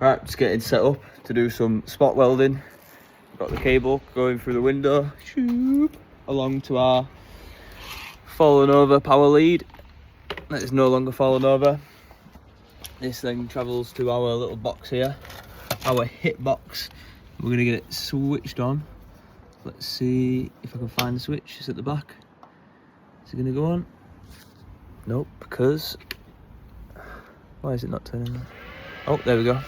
Right, just getting set up to do some spot welding. Got the cable going through the window, along to our fallen over power lead. That is no longer fallen over. This thing travels to our little box here, our hit box. We're gonna get it switched on. Let's see if I can find the switch. It's at the back. Is it gonna go on? Nope, because why is it not turning on? Oh, there we go.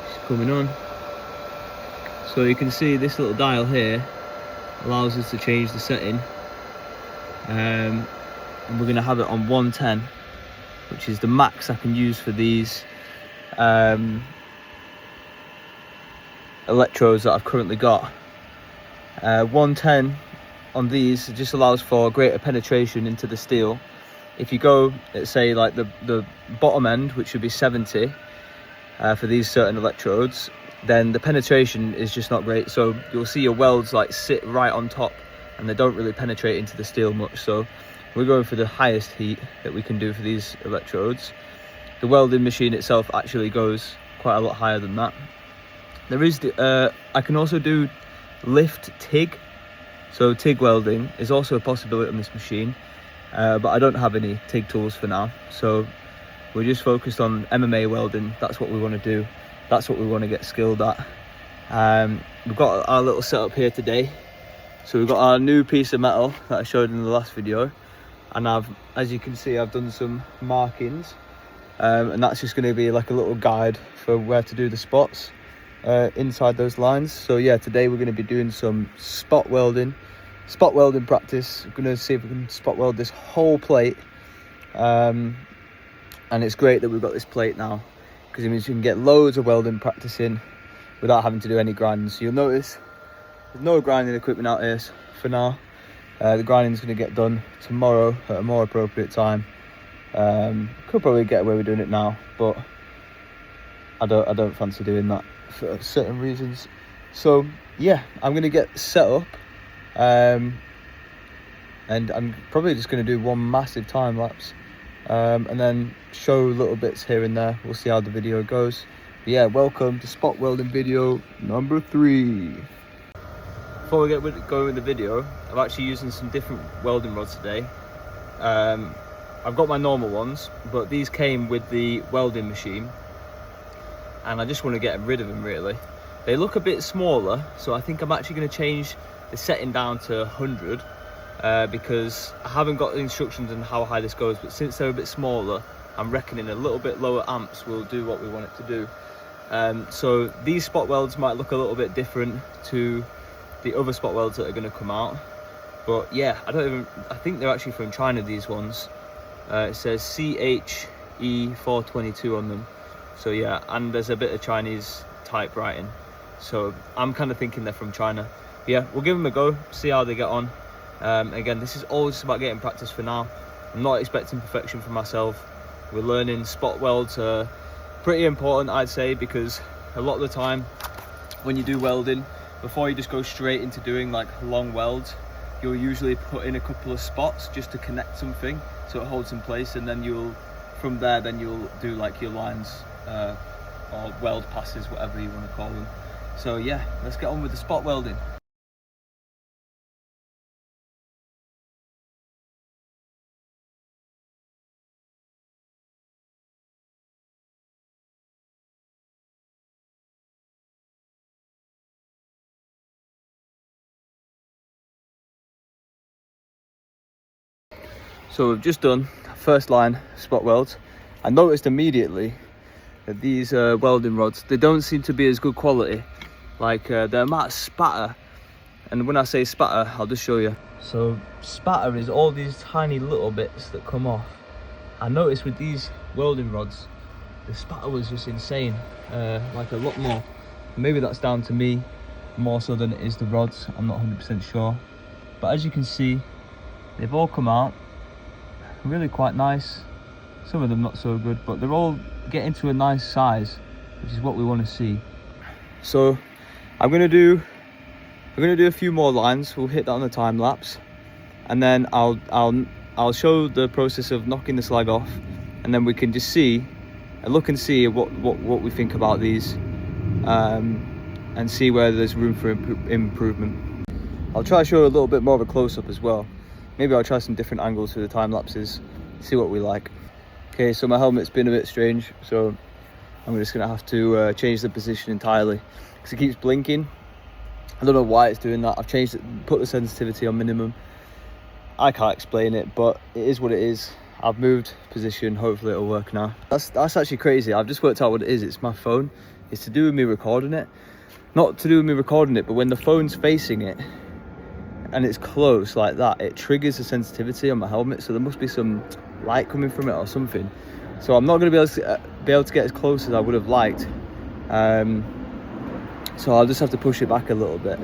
It's coming on. So you can see this little dial here allows us to change the setting. And we're gonna have it on 110, which is the max I can use for these electrodes that I've currently got. 110 on these just allows for greater penetration into the steel. If you go at say like the bottom end, which should be 70 for these certain electrodes, then the penetration is just not great. So you'll see your welds like sit right on top and they don't really penetrate into the steel much. So we're going for the highest heat that we can do for these electrodes. The welding machine itself actually goes quite a lot higher than that. There is I can also do lift TIG. So TIG welding is also a possibility on this machine, but I don't have any TIG tools for now. So we're just focused on MMA welding. That's what we want to do. That's what we want to get skilled at. We've got our little setup here today. So we've got our new piece of metal that I showed in the last video. And as you can see, I've done some markings. And that's just going to be like a little guide for where to do the spots inside those lines. So yeah, today we're going to be doing some spot welding practice. We're going to see if we can spot weld this whole plate. And it's great that we've got this plate now, because it means you can get loads of welding practice in without having to do any grinding. So you'll notice there's no grinding equipment out here for now. The grinding is going to get done tomorrow at a more appropriate time. Could probably get away with doing it now, but I don't fancy doing that for certain reasons. So yeah, I'm going to get set up, and I'm probably just going to do one massive time lapse, and then show little bits here and there. We'll see how the video goes. But yeah, welcome to spot welding video number 3. Before we get going with the video, I'm actually using some different welding rods today. I've got my normal ones, but these came with the welding machine, and I just want to get rid of them really. They look a bit smaller, so I think I'm actually going to change the setting down to 100, because I haven't got the instructions on how high this goes, but since they're a bit smaller, I'm reckoning a little bit lower amps will do what we want it to do. So these spot welds might look a little bit different to the other spot welds that are going to come out, but yeah, I think they're actually from China, these ones. It says CHE422 on them, so yeah, and there's a bit of Chinese typewriting, so I'm kind of thinking they're from China. But yeah, we'll give them a go, see how they get on. Again, this is all just about getting practice for now. I'm not expecting perfection for myself. We're learning spot welds are pretty important, I'd say, because a lot of the time when you do welding, before you just go straight into doing like long welds, you'll usually put in a couple of spots just to connect something so it holds in place, and then from there you'll do like your lines or weld passes, whatever you want to call them. So yeah, let's get on with the spot welding. So we've just done first line spot welds. I noticed immediately that these welding rods, they don't seem to be as good quality. Like the amount of spatter, and when I say spatter, I'll just show you. So spatter is all these tiny little bits that come off. I noticed with these welding rods, the spatter was just insane, like a lot more. Maybe that's down to me more so than it is the rods, I'm not 100% sure. But as you can see, they've all come out really quite nice. Some of them not so good, but they're all getting to a nice size, which is what we want to see. So I'm gonna do a few more lines. We'll hit that on the time lapse, and then I'll show the process of knocking the slag off, and then we can just see and look and see what we think about these, and see where there's room for improvement. I'll try to show a little bit more of a close-up as well. Maybe I'll try some different angles for the time lapses, see what we like. Okay, so my helmet's been a bit strange, so I'm just gonna have to change the position entirely because it keeps blinking. I don't know why it's doing that. I've changed it, put the sensitivity on minimum. I can't explain it, but it is what it is. I've moved position, hopefully it'll work now. That's actually crazy. I've just worked out what it is. It's my phone. It's to do with me recording it. Not to do with me recording it, but when the phone's facing it and it's close like that, it triggers the sensitivity on my helmet, so there must be some light coming from it or something. So I'm not going to be able to get as close as I would have liked. So I'll just have to push it back a little bit.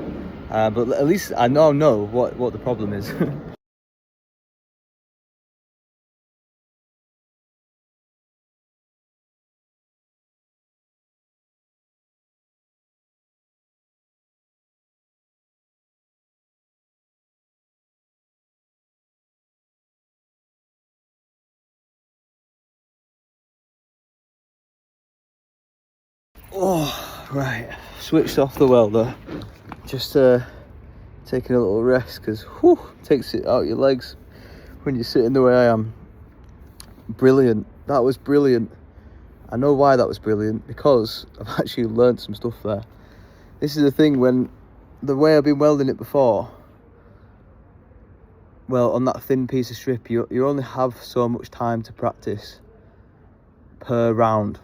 But at least I now know what the problem is. Oh, right, switched off the welder, just taking a little rest because takes it out your legs when you're sitting the way I am. Brilliant, that was brilliant. I know why that was brilliant, because I've actually learned some stuff there. This is the thing, when the way I've been welding it before, well, on that thin piece of strip, you only have so much time to practice per round.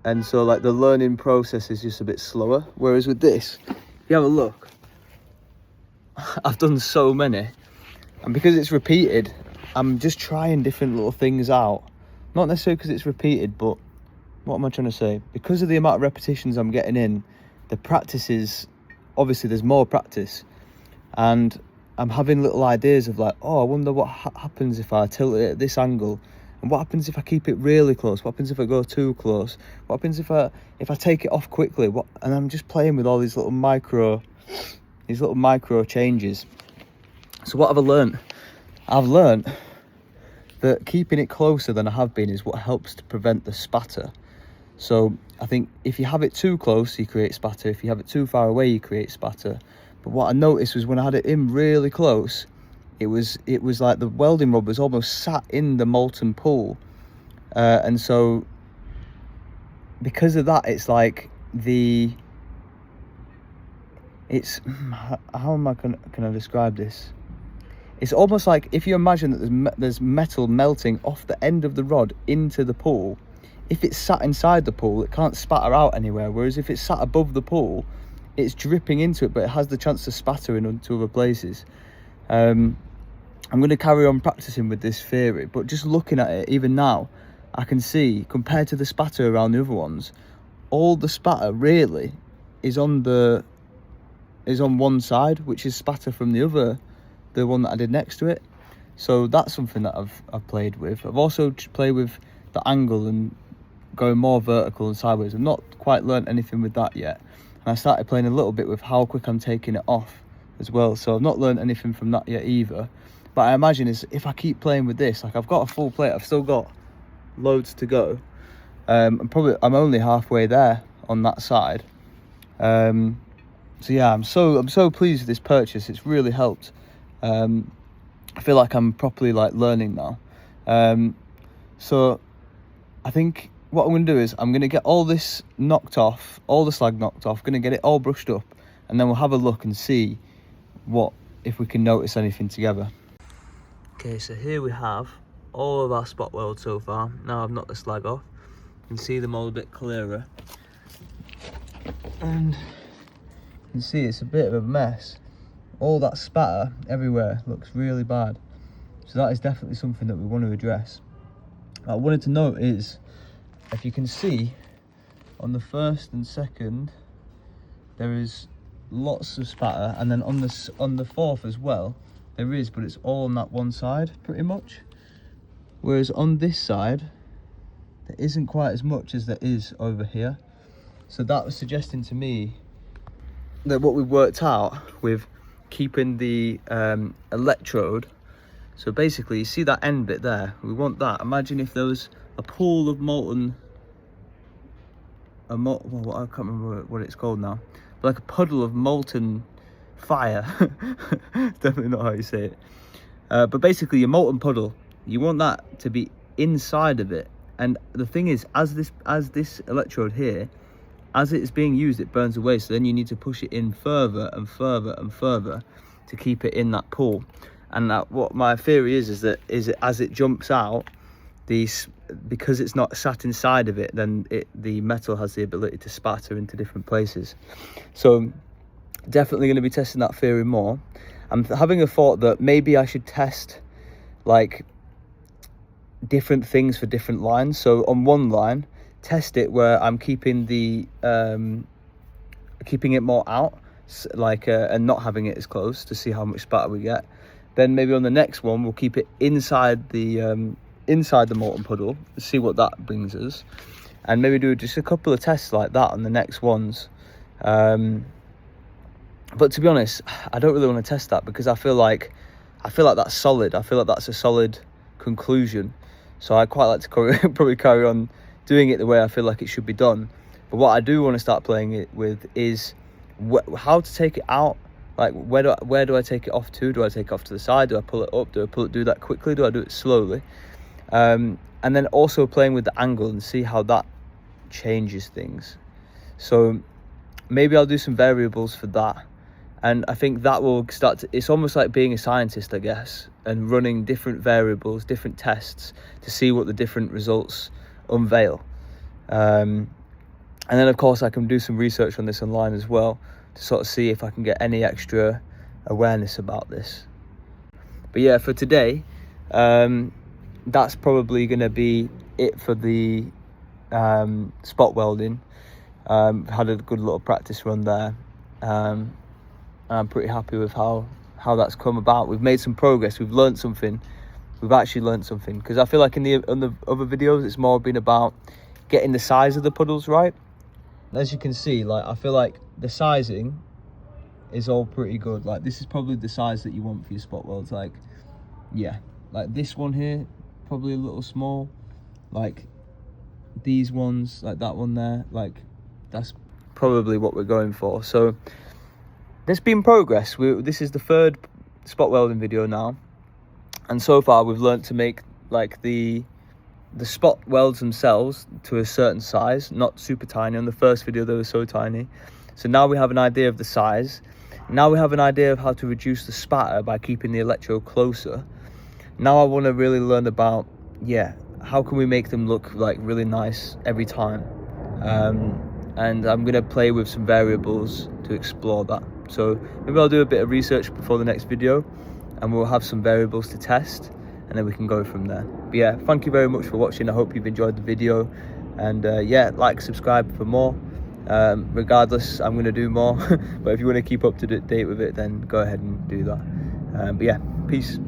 And so like the learning process is just a bit slower. Whereas with this, if you have a look, I've done so many. And because it's repeated, I'm just trying different little things out. Not necessarily because it's repeated, but what am I trying to say? Because of the amount of repetitions I'm getting in, the practice is, obviously there's more practice. And I'm having little ideas of like, oh, I wonder what happens if I tilt it at this angle. And what happens if I keep it really close? What happens if I go too close? What happens if I take it off quickly? And I'm just playing with all these little micro changes. So what have I learned? I've learned that keeping it closer than I have been is what helps to prevent the spatter. So I think if you have it too close, you create spatter. If you have it too far away, you create spatter. But what I noticed was when I had it in really close, it was like the welding rod was almost sat in the molten pool, and so because of that, it's like how can I describe this? It's almost like if you imagine that there's metal melting off the end of the rod into the pool. If it's sat inside the pool, it can't spatter out anywhere, whereas if it's sat above the pool, it's dripping into it, but it has the chance to spatter into other places. I'm going to carry on practicing with this theory, but just looking at it, even now, I can see, compared to the spatter around the other ones, all the spatter really is on one side, which is spatter from the one that I did next to it. So that's something that I've played with. I've also played with the angle and going more vertical and sideways. I've not quite learned anything with that yet. And I started playing a little bit with how quick I'm taking it off as well. So I've not learned anything from that yet either. But I imagine if I keep playing with this, like I've got a full plate, I've still got loads to go. I'm only halfway there on that side. So yeah, I'm so pleased with this purchase. It's really helped. I feel like I'm properly like learning now. So I think what I'm going to do is I'm going to get all this knocked off, all the slag knocked off, going to get it all brushed up, and then we'll have a look and see if we can notice anything together. Okay, so here we have all of our spot welds so far. Now I've knocked the slag off. You can see them all a bit clearer. And you can see it's a bit of a mess. All that spatter everywhere looks really bad. So that is definitely something that we want to address. What I wanted to note is, if you can see, on the first and second, there is lots of spatter, and then on the fourth as well, there is, but it's all on that one side pretty much. Whereas on this side, there isn't quite as much as there is over here. So that was suggesting to me that what we worked out with keeping the electrode, so basically you see that end bit there, we want that. Imagine if there was a pool of molten, well, I can't remember what it's called now, but like a puddle of molten fire. Definitely not how you say it. But basically, your molten puddle, you want that to be inside of it. And the thing is, as this electrode here, as it's being used, it burns away. So then you need to push it in further and further and further to keep it in that pool. And what my theory is that as it jumps out, because it's not sat inside of it, then the metal has the ability to spatter into different places. So definitely going to be testing that theory more. I'm having a thought that maybe I should test like different things for different lines. So on one line, test it where I'm keeping keeping it more out, like and not having it as close, to see how much spatter we get. Then maybe on the next one we'll keep it inside the molten puddle, see what that brings us, and maybe do just a couple of tests like that on the next ones. But to be honest, I don't really want to test that, because I feel like that's solid. I feel like that's a solid conclusion. So I quite like to probably carry on doing it the way I feel like it should be done. But what I do want to start playing it with is how to take it out. Like, where do I take it off to? Do I take it off to the side? Do I pull it up? Do that quickly? Do I do it slowly? And then also playing with the angle and see how that changes things. So maybe I'll do some variables for that. And I think that will start to, it's almost like being a scientist, I guess, and running different variables, different tests to see what the different results unveil. And then, of course, I can do some research on this online as well to sort of see if I can get any extra awareness about this. But yeah, for today, that's probably going to be it for the spot welding. Had a good little practice run there. I'm pretty happy with how that's come about. We've made some progress. We've learned something. We've actually learned something, because I feel like in the other videos it's more been about getting the size of the puddles right. As you can see, like, I feel like the sizing is all pretty good. Like, this is probably the size that you want for your spot welds. Like, yeah, like this one here, probably a little small. Like these ones, like that one there, like that's probably what we're going for. So there's been progress. This is the third spot welding video now, and so far we've learned to make like the spot welds themselves to a certain size, not super tiny. On the first video they were so tiny. So now we have an idea of the size. Now we have an idea of how to reduce the spatter by keeping the electrode closer. Now I want to really learn about, how can we make them look like really nice every time. And I'm going to play with some variables to explore that. So maybe I'll do a bit of research before the next video, and we'll have some variables to test, and then we can go from there. But yeah, thank you very much for watching. I hope you've enjoyed the video, and like, subscribe for more. Regardless, I'm going to do more. But if you want to keep up to date with it, then go ahead and do that. But yeah, peace.